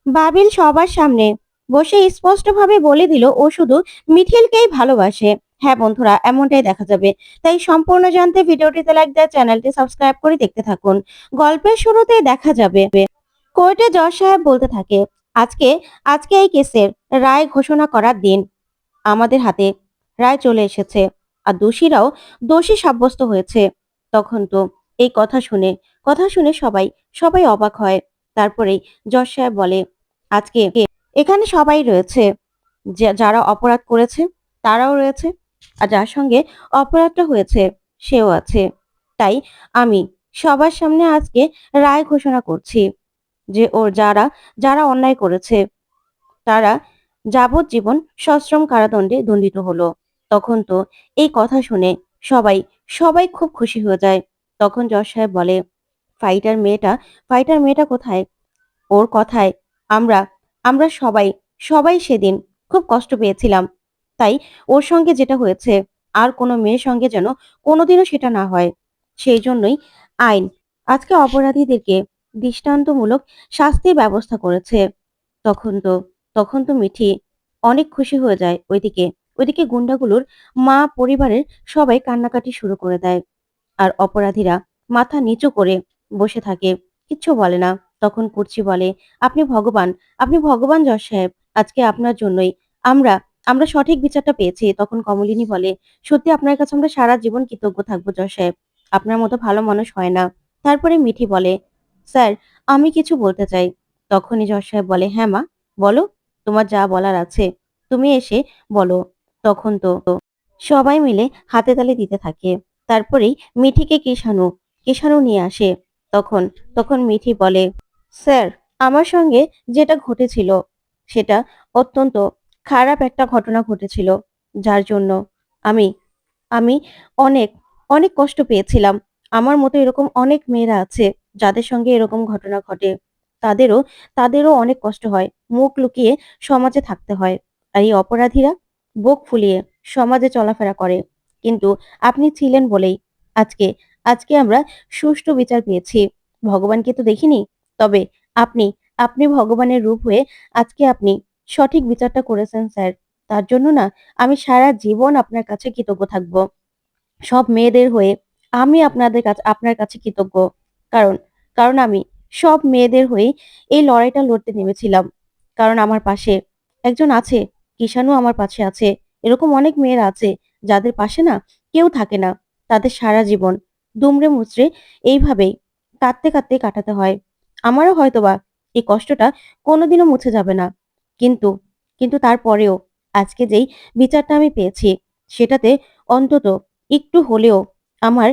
বাবিল সবার সামনে বসে স্পষ্টভাবে বলে দিল ও শুধু মিঠিলকেই ভালোবাসে। হ্যাঁ বন্ধুরা, এমনটাই দেখা যাবে। তাই সম্পূর্ণ জানতে ভিডিওটিতে লাইক দেয়, চ্যানেলটি সাবস্ক্রাইব করে দেখতে থাকুন। গল্পের শুরুতেই দেখা যাবে কোর্টে জজ সাহেব বলতে থাকে, আজকে আজকে এই কেসের রায় ঘোষণা করার দিন। আমাদের হাতে রায় চলে এসেছে, আর দোষীরাও দোষী সাব্যস্ত হয়েছে। তখন তো এই কথা শুনে সবাই সবাই অবাক হয়। তারপরেই জজ সাহেব বলে, আজকে এখানে সবাই রয়েছে, যারা অপরাধ করেছে তারাও রয়েছে, আর যার সঙ্গে অপরাধটা হয়েছে সেও আছে। তাই আমি সবার সামনে আজকে রায় ঘোষণা করছি যে ওর যারা যারা অন্যায় করেছে তারা যাবজ্জীবন সশ্রম কারাদণ্ডে দণ্ডিত হলো। তখন তো এই কথা শুনে সবাই সবাই খুব খুশি হয়ে যায়। তখন জজ সাহেব বলে, ফাইটার মেয়েটা ফাইটার মেয়েটা কোথায়? ওর কথায় আমরা আমরা সবাই সবাই সেদিন খুব কষ্ট পেয়েছিলাম। তাই ওর সঙ্গে যেটা হয়েছে আর কোনো মেয়ের সঙ্গে যেন কোনোদিনও সেটা না হয়। সেই জন্যই আইন আজকে অপরাধীদেরকে দৃষ্টান্তমূলক শাস্তির ব্যবস্থা করেছে। তখন তো তখন তো মিঠি অনেক খুশি হয়ে যায়। ওইদিকে ওইদিকে গুন্ডাগুলোর মা, পরিবারের সবাই কান্নাকাটি শুরু করে দেয়। আর অপরাধীরা মাথা নিচু করে বসে থাকে, কিচ্ছু বলে না। তখন কুর্চি বলে, আপনি ভগবান, আপনি ভগবান জজ সাহেব। আজকে আপনার জন্যই আমরা আমরা সঠিক বিচারটা পেয়েছি। তখন কমলিনী বলে, সত্যি আপনার কাছে আমরা সারা জীবন কৃতজ্ঞ থাকবো জজ সাহেব। আপনার মতো ভালো মানুষ হয় না। তারপরে মিঠি বলে, স্যার, আমি কিছু বলতে চাই। তখনই জজ সাহেব বলে, হ্যাঁ মা, বলো, তোমার যা বলার আছে তুমি এসে বলো। তখন তো সবাই মিলে হাতে তালি দিতে থাকে। তারপরেই মিঠিকে কেশানু নিয়ে আসে। তখন তখন মিঠি বলে, স্যার, আমার সঙ্গে যেটা ঘটেছিল সেটা অত্যন্ত খারাপ একটা ঘটনা ঘটেছিল, যার জন্য আমি আমি অনেক অনেক কষ্ট পেয়েছিলাম। আমার মতো এরকম অনেক মেয়েরা আছে যাদের সঙ্গে এরকম ঘটনা ঘটে। তাদেরও তাদেরও অনেক কষ্ট হয়, মুখ লুকিয়ে সমাজে থাকতে হয়। আর এই অপরাধীরা বুক ফুলিয়ে সমাজে চলাফেরা করে। কিন্তু আপনি ছিলেন বলেই আজকে আজকে আমরা সুষ্ঠু বিচার পেয়েছি। ভগবানকে তো দেখিনি, তবে আপনি আপনি ভগবানের রূপ হয়ে আজকে আপনি সঠিক বিচারটা করেছেন স্যার। তার জন্য না আমি সারা জীবন আপনার কাছে কৃতজ্ঞ থাকব। সব মেয়েদের হয়ে আমি আপনার কাছে কৃতজ্ঞ। কারণ কারণ আমি সব মেয়েদের হয়ে এই লড়াইটা লড়তে নেমেছিলাম। কারণ আমার পাশে একজন আছে, কিষাণু আমার পাশে আছে। এরকম অনেক মেয়েরা আছে যাদের পাশে না কেউ থাকে না। তাদের সারা জীবন দুমড়ে মুচড়ে এইভাবেই কাঁদতে কাঁদতে কাটাতে হয়। আমারও হয়তোবা এই কষ্টটা কোনোদিনও মুছে যাবে না। কিন্তু কিন্তু তারপরেও আজকে যেই বিচারটা আমি পেয়েছি সেটাতে অন্তত একটু হলেও আমার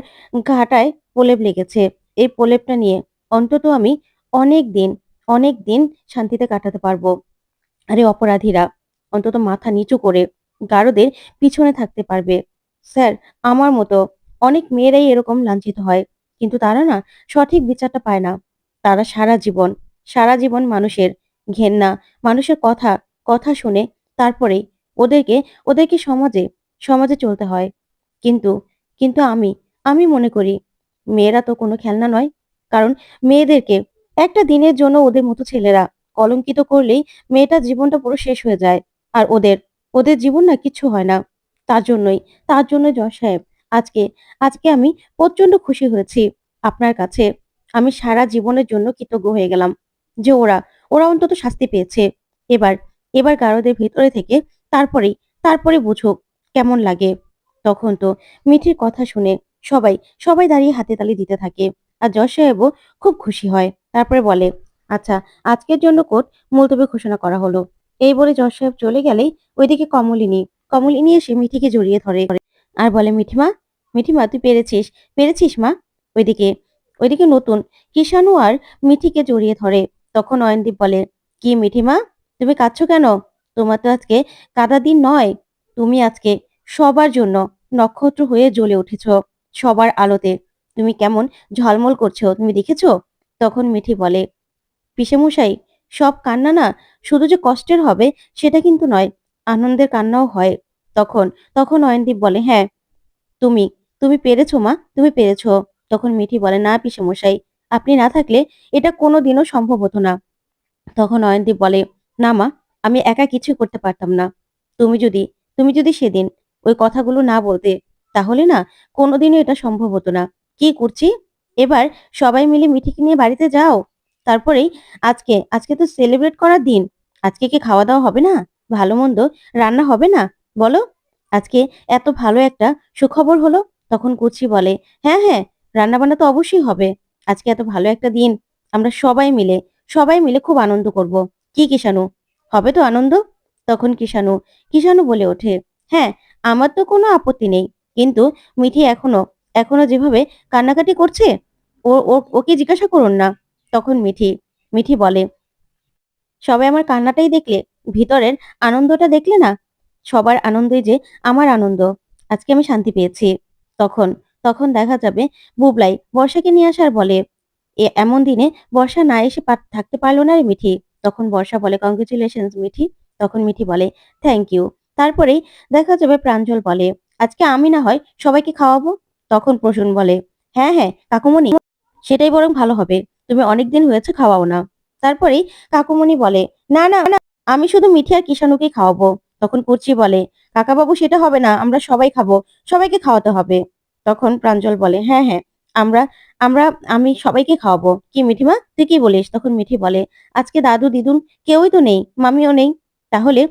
ঘাটায় প্রলেপ লেগেছে। এই প্রলেপটা নিয়ে অন্তত আমি অনেক দিন অনেক দিন শান্তিতে কাটাতে পারবো। আরে অপরাধীরা অন্তত মাথা নিচু করে গারদের পিছনে থাকতে পারবে। স্যার, আমার মতো অনেক মেয়েরাই এরকম লাঞ্ছিত হয়, কিন্তু তারা না সঠিক বিচারটা পায় না। তারা সারা জীবন মানুষের ঘেন্না, মানুষের কথা কথা শুনে তারপরে ওদেরকে ওদেরকে সমাজে চলতে হয়। কিন্তু কিন্তু আমি মনে করি মেয়েরা তো কোনো খেলনা নয়। কারণ মেয়েদেরকে একটা দিনের জন্য ওদের মতো ছেলেরা কলঙ্কিত করলেই মেয়েটার জীবনটা পুরো শেষ হয়ে যায়। আর ওদের ওদের জীবন না কিচ্ছু হয় না। তার জন্যই তার জন্য জজ সাহেব, আজকে আজকে আমি প্রচন্ড খুশি হয়েছি আপনার কাছে। আমি সারা জীবনের জন্য কৃতজ্ঞ হয়ে গেলাম যে ওরা ওরা অন্তত শাস্তি পেয়েছে। এবার এবার গারদের ভিতরে থেকে তারপরেই তারপরে বুঝুক কেমন লাগে। তখন তো মিঠির কথা শুনে সবাই সবাই দাঁড়িয়ে হাতে তালি দিতে থাকে। আর জজ সাহেবও খুব খুশি হয়। তারপরে বলে, আচ্ছা, আজকের জন্য কোর্ট মুলতবি ঘোষণা করা হলো। এই বলে জজ সাহেব চলে গেলেই ওইদিকে কমলিনী এসে মিঠিকে জড়িয়ে ধরে আর বলে, মিঠিমা, মিঠিমা, তুই পেরেছিস, পেরেছিস মা। ওইদিকে ওইদিকে নতুন কিষাণু আর মিঠিকে জড়িয়ে ধরে। তখন অয়নদীপ বলে, কি মিঠিমা, তুমি কাঁদছো কেন? তোমার তো আজকে কাঁদা দিন নয়। তুমি আজকে সবার জন্য নক্ষত্র হয়ে জ্বলে উঠেছ, সবার আলোতে। তুমি কেমন ঝলমল করছো, তুমি দেখেছো? তখন মিঠি বলে, পিসেমশাই, সব কান্না না শুধু যে কষ্টের হবে সেটা কিন্তু নয়, আনন্দের কান্নাও হয়। তখন তখন অয়নদীপ বলে, হ্যাঁ, তুমি তুমি পেরেছো মা, তুমি পেরেছো। তখন মিঠি বলে, না পিসেমশাই, আপনি না থাকলে এটা কোনোদিনও সম্ভব হতো না। তখন অয়নদীপ বলে, না মা, আমি একা কিছুই করতে পারতাম না। তুমি যদি তুমি যদি সেদিন ওই কথাগুলো না বলতে, তাহলে না কোনোদিনও এটা সম্ভব হতো না। কি করছি? এবার সবাই মিলে মিঠিকে নিয়ে বাড়িতে যাও। তারপরেই আজকে তো সেলিব্রেট করার দিন। আজকে কি খাওয়া দাওয়া হবে না? ভালো মন্দ রান্না হবে না? বলো। আজকে এত ভালো একটা সুখবর হলো। তখন কুচি বলে, হ্যাঁ হ্যাঁ, রান্না বান্না তো অবশ্যই হবে। আজকে এত ভালো একটা দিন, আমরা সবাই মিলে খুব আনন্দ করব। কি কিষাণু, হবে তো আনন্দ? তখন কিষাণু বলে ওঠে, হ্যাঁ, আমার তো কোনো আপত্তি নেই। কিন্তু মিঠি এখনো যেভাবে কান্নাকাটি করছে, ওকে জিজ্ঞাসা করুন না। তখন মিঠি বলে, সবাই আমার কান্নাটাই দেখলে, ভিতরের আনন্দটা দেখলে না? সবার আনন্দই যে আমার আনন্দ। আজকে আমি শান্তি পেয়েছি। তখন তখন দেখা যাবে বুবলাই বর্ষাকে নিয়ে আসার বলে, এমন দিনে বর্ষা না এসে থাকতে পারলো না রে মিঠি। তখন বর্ষা বলে, কংগ্রেচুলেশনস মিঠি। তখন মিঠি বলে, থ্যাংক ইউ। তারপরেই দেখা যাবে প্রাঞ্জল বলে, আজকে আমি না হয় সবাইকে খাওয়াবো। তখন প্রসূন বলে, হ্যাঁ হ্যাঁ কাকুমণি, সেটাই বরং ভালো হবে। তুমি অনেকদিন হয়েছে খাওয়াও না। তারপরেই কাকুমণি বলে, না না না, আমি শুধু মিঠি আর কিষাণুকেই খাওয়াবো। তখন কুচি বলে, কাকাবাবু সেটা হবে না, আমরা সবাই খাবো, সবাইকে খাওয়াতে হবে। তখন প্রাঞ্জল বলে, হ্যাঁ হ্যাঁ, আমরা আমরা আমি সবাইকে খাওয়াবো। কি মিঠিমা, তুই কি বলিস? তখন মিঠি বলে, আজকে দাদু দিদুন কেউই তো নেই, মামিও নেই। তাহলে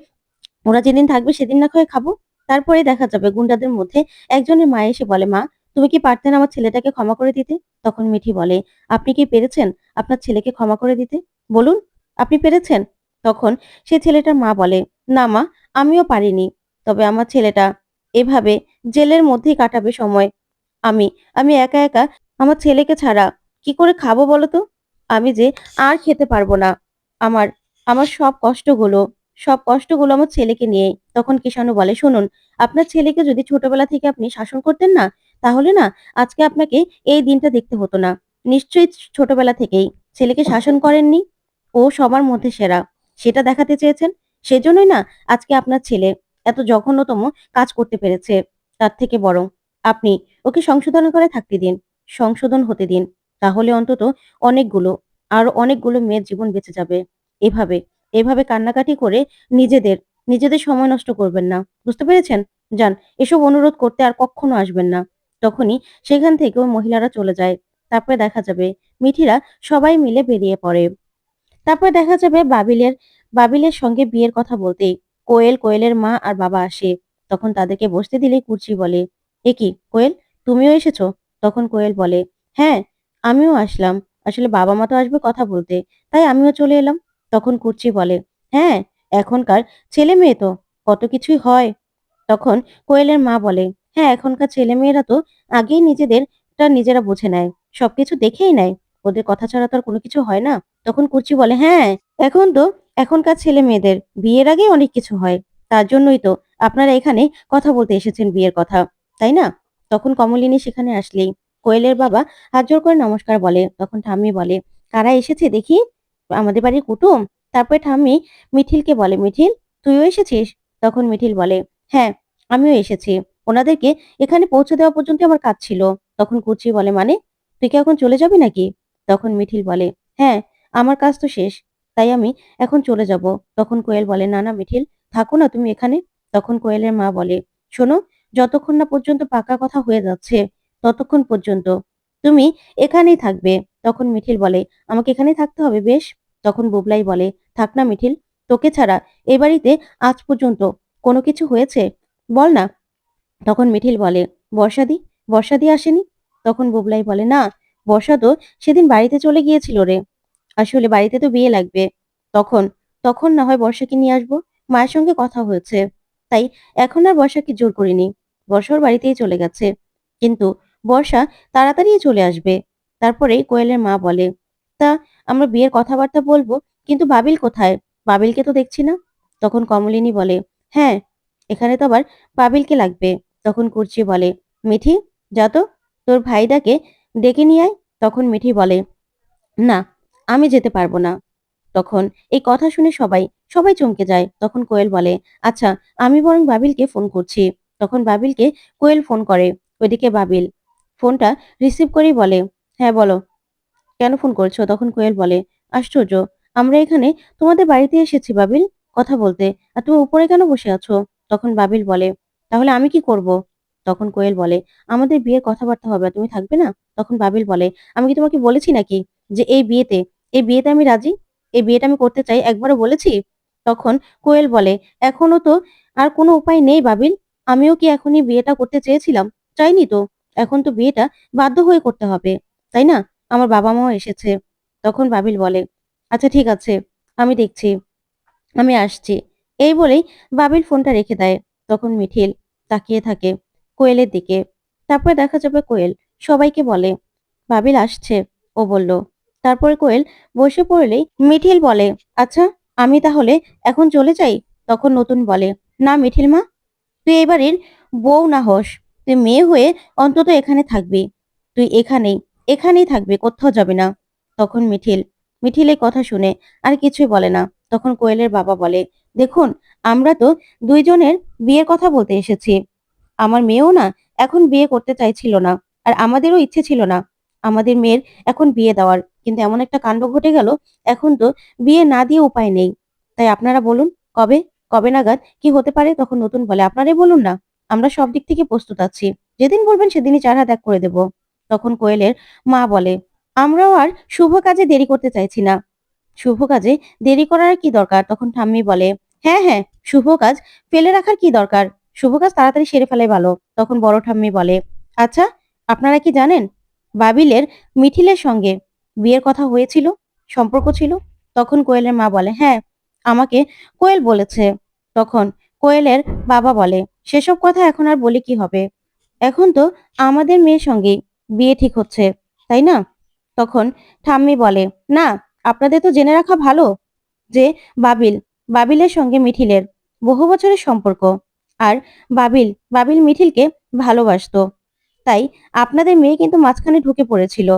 ওরা যেদিন থাকবে সেদিন না হয় খাবো। তারপরে দেখা যাবে গুন্ডাদের মধ্যে একজনের মা এসে বলে, মা, তুমি কি পারতেন আমার ছেলেটাকে ক্ষমা করে দিতে? তখন মিঠি বলে, আপনি কি পেরেছেন আপনার ছেলেকে ক্ষমা করে দিতে? বলুন, আপনি পেরেছেন? তখন সে ছেলেটার মা বলে, না মা, আমিও পারিনি। তবে আমার ছেলেটা এভাবে জেলের মধ্যেই কাটাবে সময়। আমি আমি একা একা আমার ছেলেকে ছাড়া কি করে খাবো বলো তো? আমি যে আর খেতে পারবো না। আমার আমার সব কষ্টগুলো আমার ছেলেকে নিয়ে। তখন কিষাণু বলে, শুনুন, আপনার ছেলেকে যদি ছোটবেলা থেকে আপনি শাসন করতেন না, তাহলে না আজকে আপনাকে এই দিনটা দেখতে হতো না। নিশ্চয়ই ছোটবেলা থেকেই ছেলেকে শাসন করেননি। ও সবার মধ্যে সেরা, সেটা দেখাতে চেয়েছেন। সেজন্যই না আজকে আপনার ছেলে এত জঘন্যতম কাজ করতে পেরেছে। তার থেকে বরং আপনি ওকে সংশোধন করে থাকতে দিন, সংশোধন হতে দিন। তাহলে অন্তত অনেকগুলো, আরো অনেকগুলো মেয়ের জীবন বেঁচে যাবে। এভাবে এভাবে কান্নাকাটি করে নিজেদের নিজেদের সময় নষ্ট করবেন না। বুঝতে পেরেছেন? যান, এসব অনুরোধ করতে আর কখনো আসবেন না। তখনই সেখান থেকে ওই মহিলারা চলে যায়। তারপরে দেখা যাবে মিঠিরা সবাই মিলে বেরিয়ে পড়ে। তারপর দেখা যাবে বাবিলের সঙ্গে বিয়ের কথা বলতেই কোয়েলের মা আর বাবা আসে। তখন তাদেরকে বসতে দিলেই কুর্চি বলে, এ কি কোয়েল, তুমিও এসেছো? তখন কোয়েল বলে, হ্যাঁ, আমিও আসলাম। আসলে বাবা মা তো আসবে কথা বলতে, তাই আমিও চলে এলাম। তখন কুর্চি বলে, হ্যাঁ, এখনকার ছেলে মেয়ে তো কত কিছুই হয়। তখন কোয়েলের মা বলে, হ্যাঁ, এখনকার ছেলেমেয়েরা তো আগেই নিজেদেরটা নিজেরা বুঝে নেয়। সবকিছু দেখেই নেয়। ওদের কথা ছাড়া তো আর কোনো কিছু হয় না। তখন কুচি বলে, হ্যাঁ, এখন তো এখনকার ছেলে মেয়েদের বিয়ের আগেই অনেক কিছু হয়। তার জন্যই তো আপনারা এখানে কথা বলতে এসেছেন বিয়ের কথা, তাই না? তখন কমলিনী সেখানে আসলেই কোয়েলের বাবা হাত জোড় করে নমস্কার বলে। তখন ঠাম্মি বলে, কারা এসেছে দেখি? আমাদের বাড়ির কুটুম? তারপরে ঠাম্মি মিঠিলকে বলে, মিঠিল, তুইও এসেছিস? তখন মিঠিল বলে, হ্যাঁ, আমিও এসেছি। ওনাদেরকে এখানে পৌঁছে দেওয়া পর্যন্ত আমার কাজ ছিল। তখন কুচি বলে, মানে তুই কি এখন চলে যাবি নাকি? তখন মিঠিল বলে, হ্যাঁ, আমার কাজ তো শেষ, তাই আমি এখন চলে যাব। তখন কোয়েল বলে, না না মিঠিল, থাকো না তুমি এখানে। তখন কোয়েলের মা বলে, শোনো, যতক্ষণ না পর্যন্ত পাকা কথা হয়ে যাচ্ছে, ততক্ষণ পর্যন্ত তুমি এখানেই থাকবে। তখন মিঠিল বলে, আমাকে এখানেই থাকতে হবে, বেশ। তখন বুবলাই বলে, থাক না মিঠিল, তোকে ছাড়া এ বাড়িতে আজ পর্যন্ত কোনো কিছু হয়েছে বল না। তখন মিঠিল বলে, বর্ষাদি বর্ষাদি আসেনি? তখন বুবলাই বলে, না, বর্ষা তো সেদিন বাড়িতে চলে গিয়েছিল রে। আসলে বাড়িতে তো বিয়ে লাগবে। তখন তখন না হয় বর্ষাকে নিয়ে আসবো। মায়ের সঙ্গে কথা হয়েছে, তাই এখন আর বর্ষাকে জোর করিনি। বর্ষা ওর বাড়িতেই চলে গেছে। কিন্তু বর্ষা তাড়াতাড়ি চলে আসবে। তারপরে কোয়েলের মা বলে, তা আমরা বিয়ের কথাবার্তা বলবো, কিন্তু বাবিল কোথায়? বাবিলকে তো দেখছি না। তখন কমলিনী বলে, হ্যাঁ, এখানে তো আবার বাবিলকে লাগবে। তখন কুর্চি বলে, মিঠি, যা তো, তোর ভাইদাকে ডেকে নিয়ে আয়। তখন মিঠি বলে, না, আমি যেতে পারবো না। তখন এই কথা শুনে সবাই সবাই চমকে যায়। তখন কোয়েল বলে, আচ্ছা, আমি বরং বাবিলকে ফোন করছি। তখন বাবিলকে কোয়েল ফোন করে। ওইদিকে বাবিল ফোনটা রিসিভ করেই বলে, হ্যাঁ বলো, কেন ফোন করছো? তখন কোয়েল বলে, আশ্চর্য, আমরা এখানে তোমাদের বাড়িতে এসেছি বাবিল, কথা বলতে। আর তুমি উপরে কেন বসে আছো? তখন বাবিল বলে, তাহলে আমি কি করব? তখন কোয়েল বলে, আমাদের বিয়ের কথাবার্তা হবে, তুমি থাকবে না? তখন বাবিল বলে, আমি কি তোমাকে বলেছি নাকি যে এই বিয়েতে আমি রাজি, এই বিয়েটা আমি করতে চাই, একবারও বলেছি? তখন কোয়েল বলে, এখনো তো আর কোনো উপায় নেই বাবিল। আমিও কি এখনই বিয়েটা করতে চেয়েছিলাম? চাইনি তো। এখন তো বিয়েটা বাধ্য হয়ে করতে হবে, তাই না? আমার বাবা মাও এসেছে। তখন বাবিল বলে, আচ্ছা ঠিক আছে, আমি দেখছি, আমি আসছি। এই বলেই বাবিল ফোনটা রেখে দেয়। তখন মিঠিল তাকিয়ে থাকে কোয়েলের দিকে। তারপরে দেখা যাবে কোয়েল সবাইকে বলে, বাবিল আসছে, ও বলল। তারপরে কোয়েল বসে পড়লেই মিঠিল বলে, আচ্ছা আমি তাহলে এখন চলে যাই? তখন নতুন বলে, না মিঠিল মা, তুই এই বাড়ির বউ না হস, তুই মেয়ে হয়ে অন্তত এখানে থাকবি। তুই এখানেই থাকবি, কোথাও যাবে না। তখন মিঠিল এই কথা শুনে আর কিছুই বলে না। তখন কোয়েলের বাবা বলে, দেখুন, আমরা তো দুইজনের বিয়ের কথা বলতে এসেছি। আমার মেয়েও না এখন বিয়ে করতে চাইছিল না, আর আমাদেরও ইচ্ছে ছিল না আমাদের মেয়ের এখন বিয়ে দেওয়ার, কিন্তু এমন একটা কাণ্ড ঘটে গেল, এখন তো বিয়ে না দিয়ে উপায় নেই। তাই আপনারা বলুন, কবে কবে নাগাদ কি হতে পারে? তখন নতুন বলে, আপনারাই বলুন না, আমরা সব দিক থেকে প্রস্তুত আছি, যেদিন বলবেন সেদিনই 4 হাত এক করে দেব। তখন কোয়েলের মা বলে, আমরাও আর শুভ কাজে দেরি করতে চাইছি না। শুভ কাজে দেরি করার আর কি দরকার? তখন ঠাম্মি বলে, হ্যাঁ হ্যাঁ, শুভ কাজ ফেলে রাখার কি দরকার? শুভ কাজ তাড়াতাড়ি সেরে ফেলাই ভালো। তখন বড় ঠাম্মি বলে, আচ্ছা আপনারা কি জানেন বাবিলের মিঠিলের সঙ্গে বিয়ের কথা হয়েছিল, সম্পর্ক ছিল? তখন কোয়েলের মা বলে, হ্যাঁ, আমাকে কোয়েল বলেছে। তখন কোয়েলের বাবা বলে, সেসব কথা এখন আর বলে কি হবে? এখন তো আমাদের মেয়ের সঙ্গেই বিয়ে ঠিক হচ্ছে, তাই না? তখন ঠাম্মি বলে, না, আপনাদের তো জেনে রাখা ভালো যে বাবিল বাবিলের সঙ্গে মিঠিলের বহু বছরের সম্পর্ক। আর বাবিল মিঠিলকে ভালোবাসতো। তাই আপনাদের মেয়ে কিন্তু মাঝখানে ঢুকে পড়েছিল,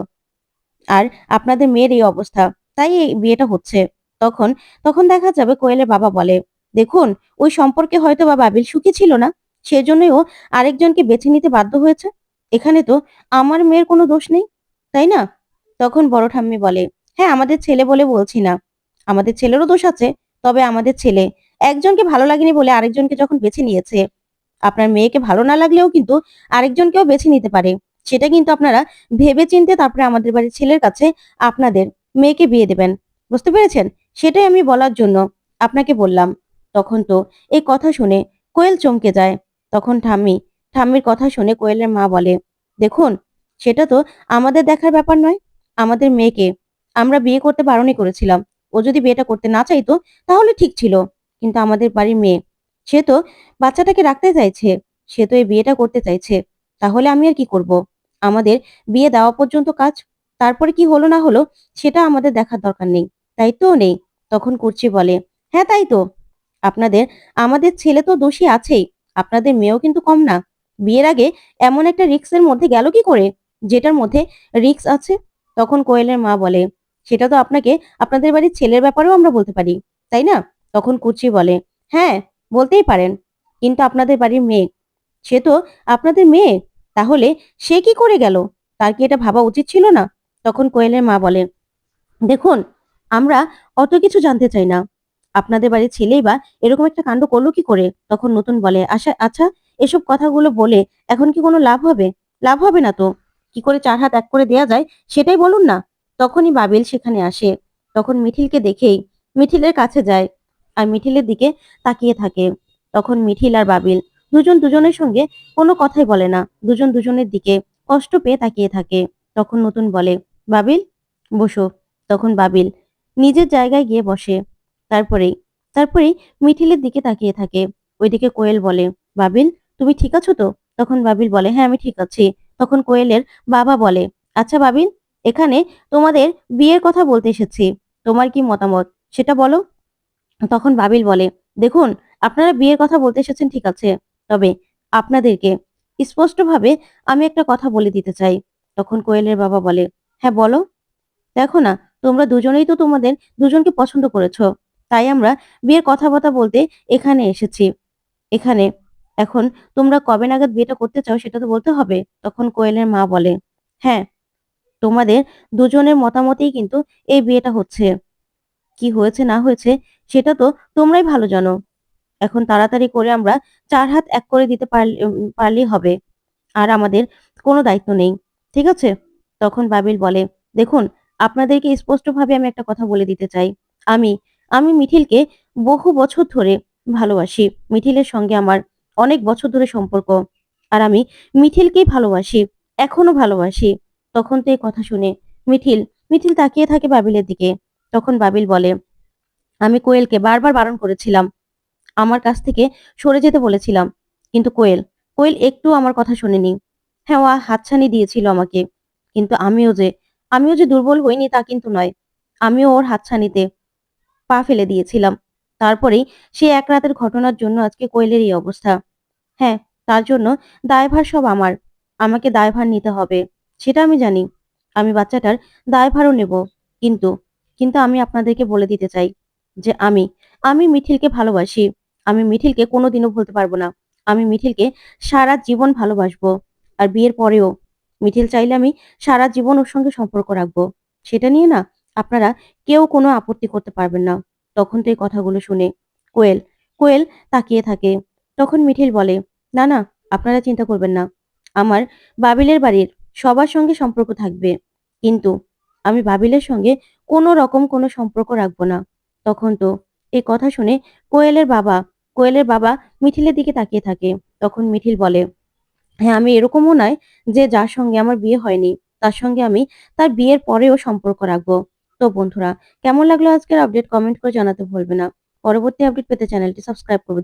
আর আপনাদের মেয়ের এই অবস্থা, তাই এই বিয়েটা হচ্ছে। তখন তখন দেখা যাবে কোয়েলের বাবা বলে, দেখুন, ওই সম্পর্কে হয়তো বা বাবিল সুখী ছিল না, সেজন্যই ও আরেকজনকে বেছে নিতে বাধ্য হয়েছে। এখানে তো আমার মেয়ের কোনো দোষ নেই, তাই না? তখন বড় ঠাম্মি বলে, হ্যাঁ, আমাদের ছেলে বলে বলছি না, আমাদের ছেলেরও দোষ আছে। তবে আমাদের ছেলে একজনকে ভালো লাগেনি বলে আরেকজনকে যখন বেছে নিয়েছে, আপনার মেয়েকে ভালো না লাগলেও কিন্তু আরেকজনকেও বেছে নিতে পারে। সেটা কিন্তু আপনারা ভেবে চিন্তে তারপরে আমাদের বাড়ির ছেলের কাছে আপনাদের মেয়েকে বিয়ে দেবেন। বুঝতে পেরেছেন? সেটাই আমি বলার জন্য আপনাকে বললাম। তখন তো এই কথা শুনে কোয়েল চমকে যায়। তখন ঠাম্মির কথা শুনে কোয়েলের মা বলে, দেখুন, সেটা তো আমাদের দেখার ব্যাপার নয়। আমাদের মেয়েকে আমরা বিয়ে করতে বারণই করেছিলাম। ও যদি বিয়েটা করতে না চাইতো তাহলে ঠিক ছিল। কিন্তু আমাদের বাড়ির মেয়ে, সে তো বাচ্চাটাকে রাখতে চাইছে, সে তো এই বিয়েটা করতে চাইছে। তাহলে আমি আর কি করব? আমাদের বিয়ে দেওয়া পর্যন্ত কাজ, তারপরে কি হলো না হলো সেটা আমাদের দেখার দরকার নেই, দায়িত্বও নেই। তখন কুর্চি বলে, হ্যাঁ তাই তো, আপনাদের আমাদের ছেলে তো দোষী আছেই, আপনাদের মেয়েও কিন্তু কম না। বিয়ের আগে এমন একটা রিস্কের মধ্যে গেল কি করে, যেটার মধ্যে রিস্ক আছে? তখন কোয়েলের মা বলে, সেটা তো আপনাকে আপনাদের বাড়ির ছেলের ব্যাপারেও আমরা বলতে পারি, তাই না? তখন কুচি বলে, হ্যাঁ, বলতেই পারেন, কিন্তু আপনাদের বাড়ির মেয়ে, সে তো আপনাদের মেয়ে, তাহলে সে কি করে গেল? তার কি এটা ভাবা উচিত ছিল না? তখন কোয়েলের মা বলে, দেখুন, আমরা অত কিছু জানতে চাই না, আপনাদের বাড়ির ছেলেই বা এরকম একটা কাণ্ড করলো কি করে? তখন নতুন বলে, আচ্ছা আচ্ছা, এসব কথাগুলো বলে এখন কি কোনো লাভ হবে? লাভ হবে না তো। কি করে 4 হাত এক করে দেয়া যায় সেটাই বলুন না। তখনই বাবিল সেখানে আসে। তখন মিঠিলকে দেখেই মিঠিলের কাছে যায়, আর মিঠিলের দিকে তাকিয়ে থাকে। তখন মিঠিল আর বাবিল দুজন দুজনের সঙ্গে কোনো কথাই বলে না, দুজন দুজনের দিকে কষ্ট পেয়ে তাকিয়ে থাকে। তখন নতুন বলে, বাবিল, বসো। তখন বাবিল নিজের জায়গায় গিয়ে বসে। তারপরেই তারপরেই মিঠিলের দিকে তাকিয়ে থাকে। ওইদিকে কোয়েল বলে, বাবিল, তুমি ঠিক আছো তো? তখন বাবিল বলে, হ্যাঁ আমি ঠিক আছি। তখন কোয়েলের বাবা বলে, আচ্ছা বাবিল, এখানে তোমাদের বিয়ের কথা বলতে এসেছি, তোমার কি মতামত সেটা বলো। তখন বাবিল বলে, দেখুন, আপনারা বিয়ের কথা বলতে এসেছেন ঠিক আছে, তবে আপনাদেরকে স্পষ্টভাবে আমি একটা কথা বলে দিতে চাই। তখন কোয়েলের বাবা বলে, হ্যাঁ বলো। দেখো না, তোমরা দুজনেই তো তোমাদের দুজনকে পছন্দ করেছো, তাই আমরা বিয়ের কথাবার্তা বলতে এখানে এসেছি। এখানে এখন তোমরা কবে নাগাদ বিয়েটা করতে চাও সেটা তো বলতে হবে। তখন কোয়েলের মা বলে, হ্যাঁ, তোমাদের দুজনের মতামতেই কিন্তু এই বিয়েটা হচ্ছে। কি হয়েছে না হয়েছে সেটা তো তোমরাই ভালো জানো। এখন তাড়াতাড়ি করে আমরা ৪ হাত এক করে দিতে পারলেই হবে। আর আমাদের কোনো দায়িত্ব নেই। ঠিক আছে? তখন বাবিল বলে, "দেখুন, আপনাদেরকে স্পষ্টভাবে আমি একটা কথা বলে দিতে চাই। আমি আমি মিঠিলকে বহু বছর ধরে ভালোবাসি। মিঠিলের সঙ্গে আমার অনেক বছর ধরে সম্পর্ক। আর আমি মিঠিলকেই ভালোবাসি। এখনো ভালোবাসি।" তখন তো এই কথা শুনে মিঠিল তাকিয়ে থাকে বাবিলের দিকে। তখন বাবিল বলে, "আমি কোয়েলকে বারবার বারণ করেছিলাম। আমার কাছ থেকে সরে যেতে বলেছিলাম। কিন্তু কোয়েল একটুও আমার কথা শোনেনি। হ্যাঁ, ও হাতছানি দিয়েছিল আমাকে। কিন্তু আমিও যে দুর্বল হইনি তা কিন্তু নয়। আমিও ওর হাতছানিতে পা ফেলে দিয়েছিলাম। তারপরেই সে এক রাতের ঘটনার জন্য আজকে কোয়েলের এই অবস্থা। হ্যাঁ, তার জন্য দায়ভার সব আমার। আমাকে দায়ভার নিতে হবে। সেটা আমি জানি। আমি বাচ্চাটার দায়ভারও নেব। কিন্তু কিন্তু আমি আপনাদেরকে বলে দিতে চাই যে আমি মিঠিলকে ভালোবাসি। আমি মিঠিলকে কোনোদিনও ভুলতে পারবো না। আমি মিঠিলকে সারা জীবন ভালোবাসবো। আর বিয়ের পরেও মিঠিল চাইলে আমি সারা জীবন ওর সঙ্গে সম্পর্ক রাখবো। সেটা নিয়ে না আপনারা কেউ কোনো আপত্তি করতে পারবেন না।" তখন তো এই কথাগুলো শুনে কোয়েল কোয়েল তাকিয়ে থাকে। তখন মিঠিল বলে, "না, না, আপনারা চিন্তা করবেন না। আমার বাবিলের বাড়ির সবার সঙ্গে সম্পর্ক থাকবে। কিন্তু আমি বাবিলের সঙ্গে কোনো রকম কোনো সম্পর্ক রাখবো না।" তখন তো এই কথা শুনে কোয়েলের বাবা মিঠিলের দিকে তাকিয়ে থাকে। তখন মিঠিল বলে, "হ্যাঁ, আমি এরকমও নয় যে যার সঙ্গে আমার বিয়ে হয়নি, তার সঙ্গে আমি তার বিয়ের পরেও সম্পর্ক রাখবো।" তো বন্ধুরা, কেমন লাগলো আজকের আপডেট কমেন্ট করে জানাতে ভুলবে না। পরবর্তী আপডেট পেতে চ্যানেলটি সাবস্ক্রাইব করবে।